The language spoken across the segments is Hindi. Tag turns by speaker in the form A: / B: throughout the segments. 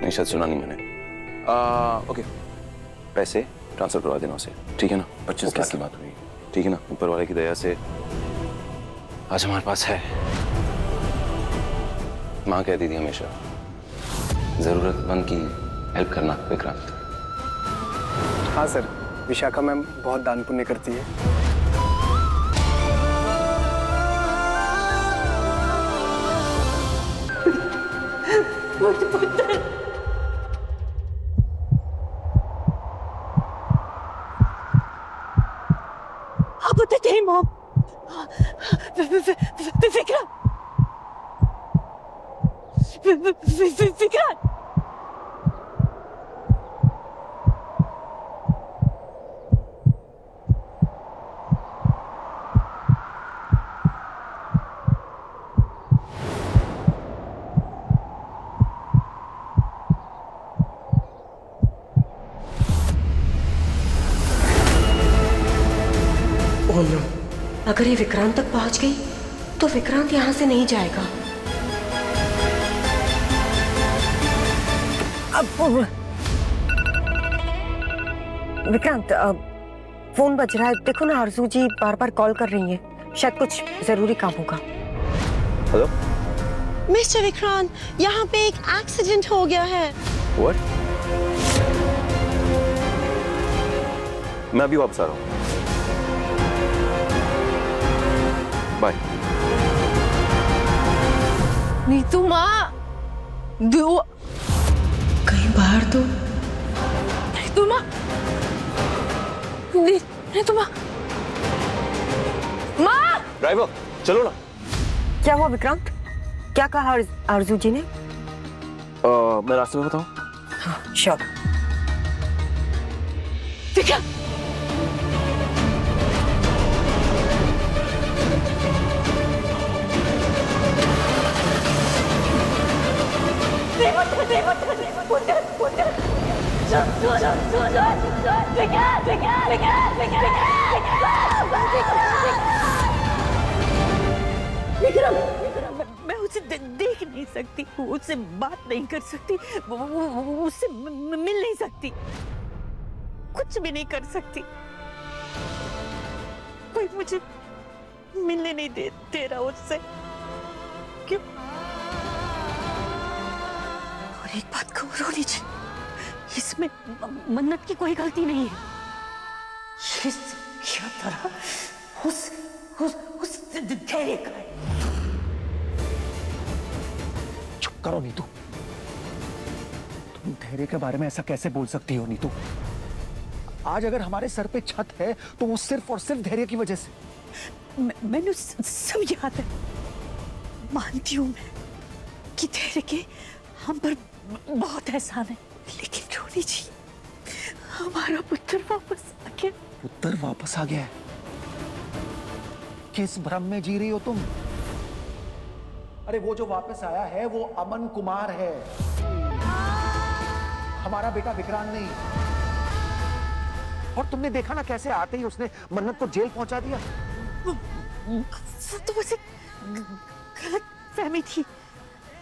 A: नहीं, शायद सुना नहीं मैंने। ओके, पैसे ट्रांसफर करवा देना उसे, ठीक है ना? 25 लाख की बात हुई, ठीक है ना? ऊपर वाले की दया से आज हमारे पास है। माँ कहती थी हमेशा, जरूरतमंद की हेल्प करना विक्रांत।
B: हाँ सर, विशाखा मैम बहुत दान पुण्य करती है।
C: अब तेरी मॉम विक्रांत
D: ओह नो, अगर ये विक्रांत तक पहुंच गई तो विक्रांत यहां से नहीं जाएगा। विक्रांत, फोन बज रहा है, देखो ना, आरजू जी बार बार कॉल कर रही हैं, शायद कुछ जरूरी काम होगा।
A: हेलो
C: मिस्टर विक्रांत, यहाँ पे एक एक्सीडेंट हो गया है।
A: व्हाट? मैं अभी वापस आ रहा हूँ, बाय।
C: नीतू माँ,
D: कहीं बाहर तो
C: नीतू माँ, नीतू माँ, माँ!
A: ड्राइवर चलो ना।
D: क्या हुआ विक्रांत? क्या कहा आरजू जी ने?
A: मैं रास्ते में बताऊँ?
D: हाँ, श्योर।
C: विक्रांत, मैं उसे देख नहीं सकती, उससे बात नहीं कर सकती, उससे मिल नहीं सकती, कुछ भी नहीं कर सकती। कोई मुझे मिलने नहीं दे रहा उससे। क्यों? और एक बात कहूँ रोनी जी, इसमें मन्नत की कोई गलती नहीं है। ये क्या तरह उस धैर्य का है।
E: चुप करो नीतू, तुम धैर्य के बारे में ऐसा कैसे बोल सकती हो नीतू? आज अगर हमारे सर पे छत है तो वो सिर्फ और सिर्फ धैर्य की वजह से।
C: मैंने सब याद है, मानती हूँ मैं कि धैर्य के हम पर बहुत एहसान है, लेकिन रोनी जी, हमारा पुत्र वापस आ गया।
E: पुत्र वापस आ गया है? किस भ्रम में जी रही हो तुम? अरे वो जो वापस आया है वो अमन कुमार है, हमारा बेटा विक्रांत नहीं। और तुमने देखा ना कैसे आते ही उसने मन्नत को जेल पहुंचा दिया।
C: वो तो वैसे गलत फहमी थी,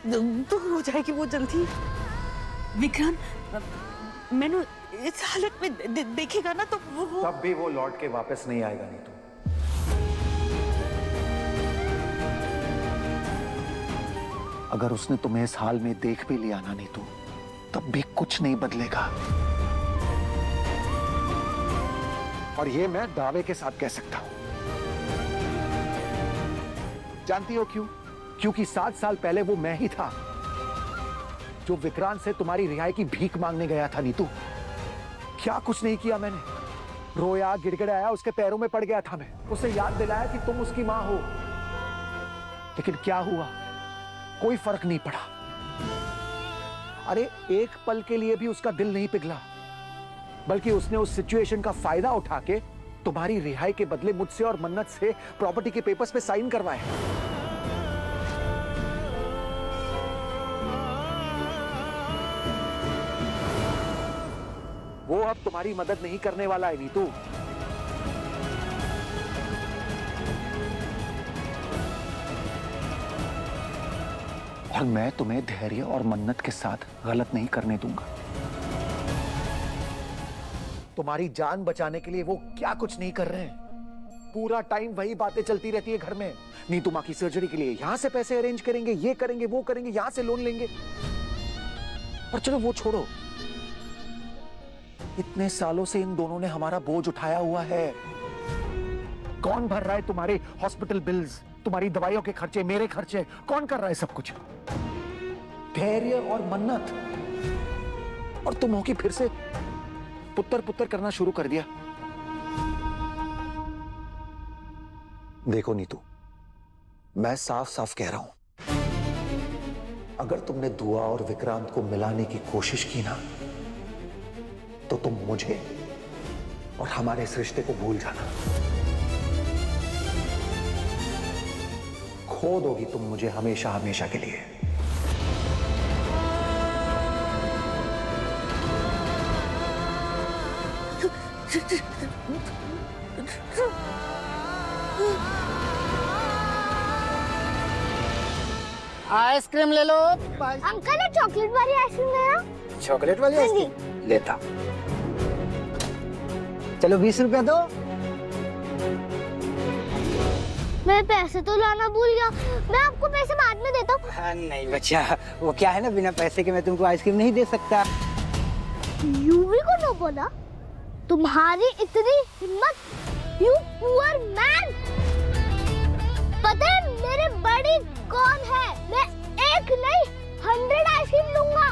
C: दूर हो जाएगी वो जल्दी। विक्रांत मैंने इस हालत में देखेगा ना तो वो
E: तब भी वो लौट के वापस नहीं आएगा नीतू। अगर उसने तुम्हें इस हाल में देख भी लिया ना नीतू, तब भी कुछ नहीं बदलेगा। और ये मैं दावे के साथ कह सकता हूं। जानती हो क्यों? क्योंकि 7 साल पहले वो मैं ही था जो विक्रांत से तुम्हारी रिहाई की भीख मांगने गया था नीतू। क्या कुछ नहीं किया मैंने, रोया, गिड़गिड़ाया, उसके पैरों में पड़ गया था मैं, उसे याद दिलाया कि तुम उसकी मां हो। लेकिन क्या हुआ? कोई फर्क नहीं पड़ा। अरे एक पल के लिए भी उसका दिल नहीं पिघला, बल्कि उसने उस सिचुएशन का फायदा उठा के तुम्हारी रिहाई के बदले मुझसे और मन्नत से प्रॉपर्टी के पेपर्स पे साइन करवाए। वो अब तुम्हारी मदद नहीं करने वाला है नीतू। और मैं तुम्हें धैर्य और मन्नत के साथ गलत नहीं करने दूंगा। तुम्हारी जान बचाने के लिए वो क्या कुछ नहीं कर रहे हैं। पूरा टाइम वही बातें चलती रहती है घर में। नीतू मां की सर्जरी के लिए यहां से पैसे अरेंज करेंगे, ये करेंगे, वो करेंगे, यहां से लोन लेंगे। और चलो वो छोड़ो, इतने सालों से इन दोनों ने हमारा बोझ उठाया हुआ है। कौन भर रहा है तुम्हारे हॉस्पिटल बिल्स, तुम्हारी दवाइयों के खर्चे, मेरे खर्चे? कौन कर रहा है सब कुछ? धैर्य और मन्नत। और तुम हो कि फिर से पुत्तर पुत्तर करना शुरू कर दिया। देखो नीतू, मैं साफ साफ कह रहा हूं, अगर तुमने दुआ और विक्रांत को मिलाने की कोशिश की ना, तो तुम मुझे और हमारे इस रिश्ते को भूल जाना। खो दोगी तुम मुझे हमेशा हमेशा के लिए।
F: आइसक्रीम ले लो।
G: अंकल ने चॉकलेट वाली आइसक्रीम देना।
F: चॉकलेट वाली आइसक्रीम लेता। चलो 20 रुपया दो।
G: मैं पैसे तो लाना भूल गया, मैं आपको पैसे बाद में देता हूँ।
F: नहीं बच्चा, वो क्या है ना, बिना पैसे के मैं तुमको आइसक्रीम नहीं दे सकता।
G: यूवी को न बोला, तुम्हारी इतनी हिम्मत, यू पुअर मैन। पता है मेरे बड़ी कौन है? मैं एक नहीं 100 आइसक्रीम लूंगा।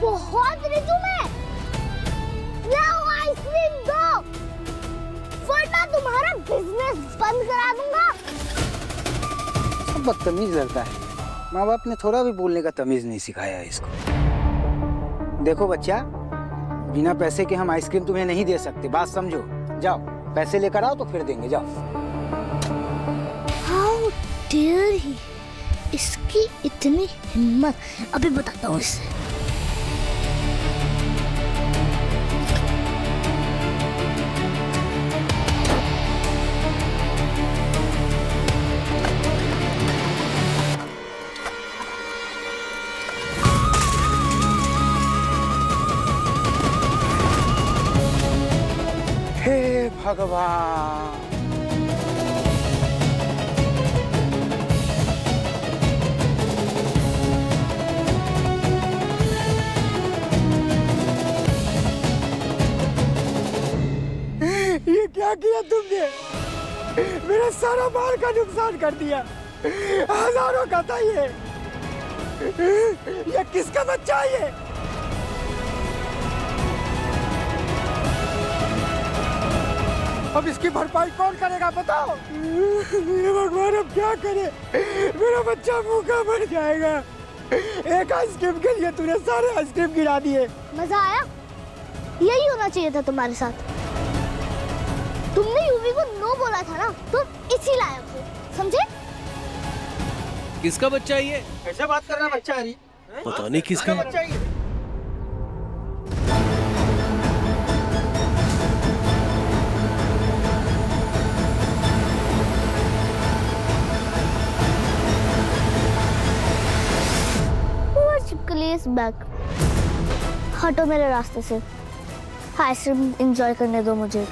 G: बहुत रिच हूँ मैं। लाओ आइसक्रीम दो, वरना तुम्हारा बिजनेस बंद करा दूंगा।
F: सब बदतमीज लड़का है, माँ बाप ने थोड़ा भी बोलने का तमीज नहीं सिखाया है इसको। देखो बच्चा, बिना पैसे के हम आइसक्रीम तुम्हें नहीं दे सकते, बात समझो। जाओ पैसे लेकर आओ तो फिर देंगे, जाओ।
G: हाउ डेयर ही, इसकी इतनी हिम्मत, अभी बताता हूँ इससे।
F: हे भगवान,
B: ये क्या किया तुमने? मेरा सारा माल का नुकसान कर दिया। हजारों का था ये किसका बच्चा है ये? अब इसकी भरपाई कौन करेगा बताओ? ये भगवान अब क्या करे? मेरा बच्चा भूखा मर जाएगा। एक आइसक्रीम के लिए तूने सारे आइसक्रीम गिरा दिए।
G: मजा आया? यही होना चाहिए था तुम्हारे साथ। तुमने यूवी को नो बोला था ना, तुम इसी लायक हो, समझे?
H: किसका बच्चा है ये?
F: कैसे बात करना बच्चा है?
H: पता नहीं किसका
F: बच्चा है ये।
G: चिपकली इस बैग, हटो मेरे रास्ते से। आइसक्रीम एंजॉय करने दो मुझे।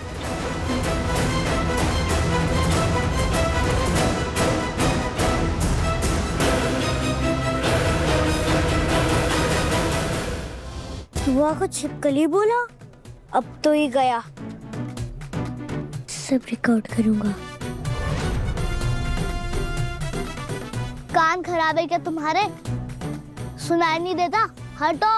G: दुआ को छिपकली बोला, अब तो ही गया। सब रिकॉर्ड करूंगा। कान खराब है क्या तुम्हारे? सुनाई नहीं देता? हटो।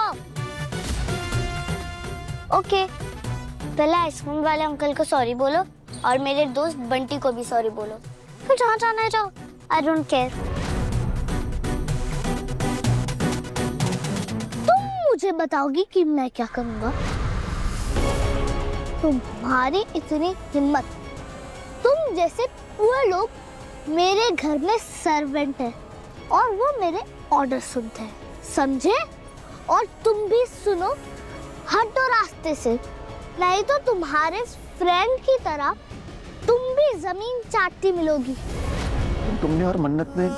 G: ओके, पहले आइसक्रीम वाले अंकल को सॉरी बोलो और मेरे दोस्त बंटी को भी सॉरी बोलो। फिर जहाँ जाना है जाओ, आई डोंट केयर। तुम मुझे बताओगी कि मैं क्या करूंगा? तुम्हारी इतनी हिम्मत, तुम जैसे पुअर लोग मेरे घर में सर्वेंट है और वो मेरे ऑर्डर सुनते हैं, समझे? और तुम भी सुनो, हटो रास्ते से, नहीं तो तुम्हारे फ्रेंड की तरह तुम भी जमीन चाटती मिलोगी।
E: तुमने और मन्नत ने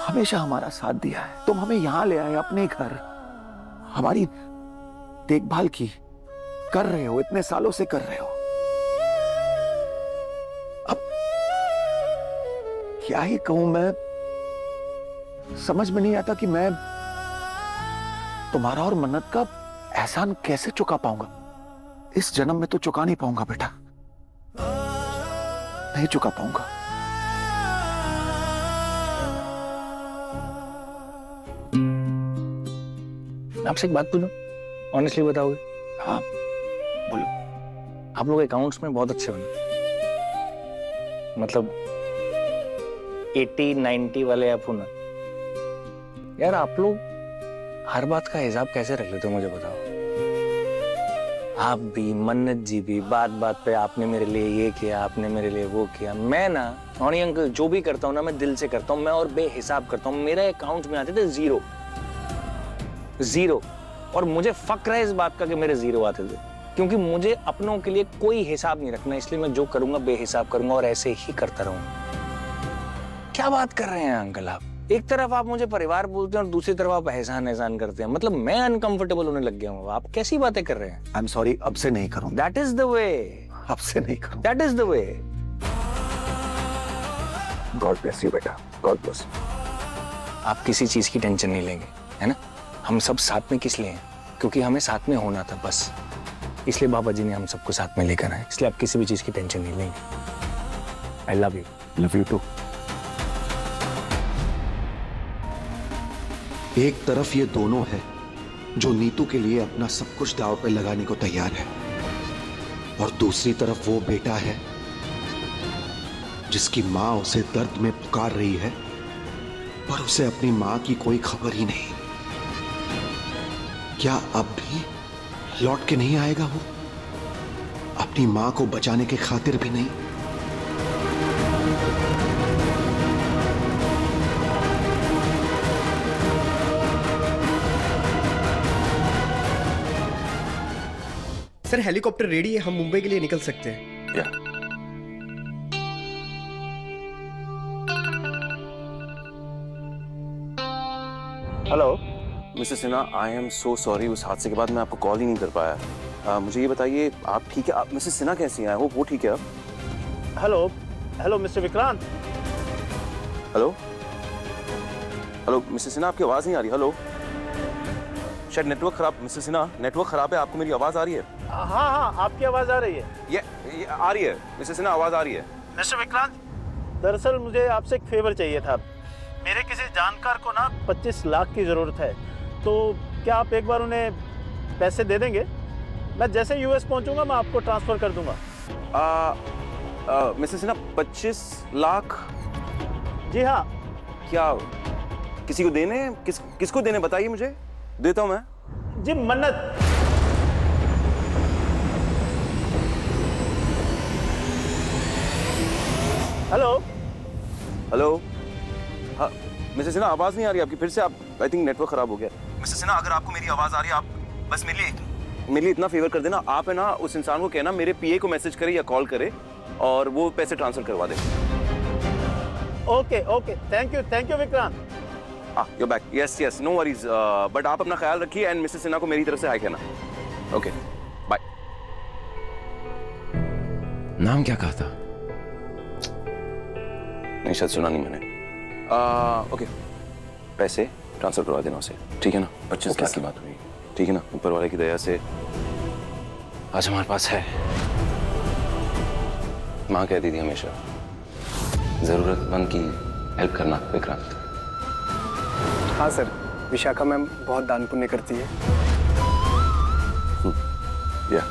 E: हमेशा हमारा साथ दिया है। तुम हमें यहां ले आए अपने घर, हमारी देखभाल की, कर रहे हो, इतने सालों से कर रहे हो। अब क्या ही कहूं मैं, समझ में नहीं आता कि मैं तुम्हारा और मन्नत का एहसान कैसे चुका पाऊंगा। इस जन्म में तो चुका नहीं पाऊंगा बेटा, नहीं चुका पाऊंगा।
F: आपसे एक बात पूछूं, ऑनेस्टली बताओगे?
E: हाँ बोलो।
F: आप लोग अकाउंट्स में बहुत अच्छे बने, मतलब 80-90 वाले आप हो ना यार। आप लोग हर बात का हिसाब कैसे रख लेते हो मुझे बताओ। आप भी, मन्नत जी भी, बात बात पे आपने मेरे लिए ये किया, आपने मेरे लिए वो किया। मैं ना ऑनी अंकल जो भी करता हूँ ना, मैं दिल से करता हूँ, मैं और बेहिसाब करता हूँ। मेरे अकाउंट में आते थे जीरो, और मुझे फक्र है इस बात का कि मेरे जीरो आते थे, क्योंकि मुझे अपनों के लिए कोई हिसाब नहीं रखना। इसलिए मैं जो करूंगा बेहिसाब करूंगा और ऐसे ही करता रहूंगा। क्या बात कर रहे हैं अंकल आप? एक तरफ आप मुझे परिवार बोलते हैं और दूसरी तरफ आप एहसान करते हैं। मतलब मैं अनकंफर्टेबल होने लग गया हूँ। आप कैसी बातें कर रहे हैं?
E: आई एम सॉरी, अब से नहीं करूंगा।
F: दैट इज द वे,
E: अब से नहीं करूंगा।
F: That is the way.
E: God bless you बेटा, गॉड ब्लेस।
F: आप किसी चीज की टेंशन नहीं लेंगे, है ना? हम सब साथ में किस लिए हैं? क्योंकि हमें साथ में होना था बस, इसलिए बाबा जी ने हम सबको साथ में लेकर आए। इसलिए आप किसी भी चीज की टेंशन नहीं लेंगे। I love you.
E: Love you too.
H: एक तरफ ये दोनों है जो नीतू के लिए अपना सब कुछ दांव पे लगाने को तैयार है, और दूसरी तरफ वो बेटा है जिसकी मां उसे दर्द में पुकार रही है, पर उसे अपनी मां की कोई खबर ही नहीं। क्या अब भी लौट के नहीं आएगा वो? अपनी मां को बचाने के खातिर भी नहीं?
B: सर हेलीकॉप्टर रेडी है, हम मुंबई के लिए निकल सकते हैं।
F: Hello
A: Mrs Sinha, I am so sorry. उस हादसे के बाद मैं आपको कॉल ही नहीं कर पाया। मुझे ये बताइए, आप ठीक है? आप मिसेस सिन्हा कैसी हैं? वो ठीक है अब?
I: Hello mister Vikrant.
A: Hello Mrs Sinha, आपकी आवाज़ नहीं आ रही। हेलो, शायद नेटवर्क खराब। मिसेस सिन्हा, नेटवर्क खराब है। आपको मेरी आवाज़ आ रही है?
I: हाँ, आपकी आवाज़ आ रही है।
A: ये आ रही है मिसेस सिन्हा, आवाज़ आ रही है।
I: मिस्टर विक्रांत, दरअसल मुझे आपसे एक फेवर चाहिए था। मेरे किसी जानकार को ना 25 लाख की ज़रूरत है, तो क्या आप एक बार उन्हें पैसे दे देंगे? मैं जैसे यूएस पहुंचूंगा मैं आपको ट्रांसफ़र कर दूंगा।
A: मिसेस सिन्हा, 25 लाख?
I: जी हाँ।
A: क्या किसी को देने? किसको देने बताइए मुझे, देता हूँ मैं।
I: जी मन्नत।
A: हेलो। हाँ मिसेस सिन्हा, आवाज़ नहीं आ रही आपकी। फिर से आप, आई थिंक नेटवर्क खराब हो गया। मिसेस सिन्हा, अगर आपको मेरी आवाज़ आ रही है, आप बस मेरे लिए इतना फेवर कर देना। आप है ना, उस इंसान को कहना मेरे पीए को मैसेज करे या कॉल करे और वो पैसे ट्रांसफर करवा दे।
I: Okay, thank you Vikrant.
A: You're back. Yes, no worries. But आप अपना ख्याल रखिए एंड मिसेस सिन्हा को मेरी तरफ से हाय कहना। Okay, bye. नाम क्या कहा था? नहीं, शायद सुना नहीं मैंने। ओके, पैसे ट्रांसफर करवा देना उसे, ठीक है ना? 25 लाख की बात हुई, ठीक है ना? ऊपर वाले की दया से आज हमारे पास है। माँ कहती थी हमेशा, जरूरतमंद की हेल्प करना विक्रांत।
B: हाँ सर, विशाखा मैम बहुत दान पुण्य करती है।
A: या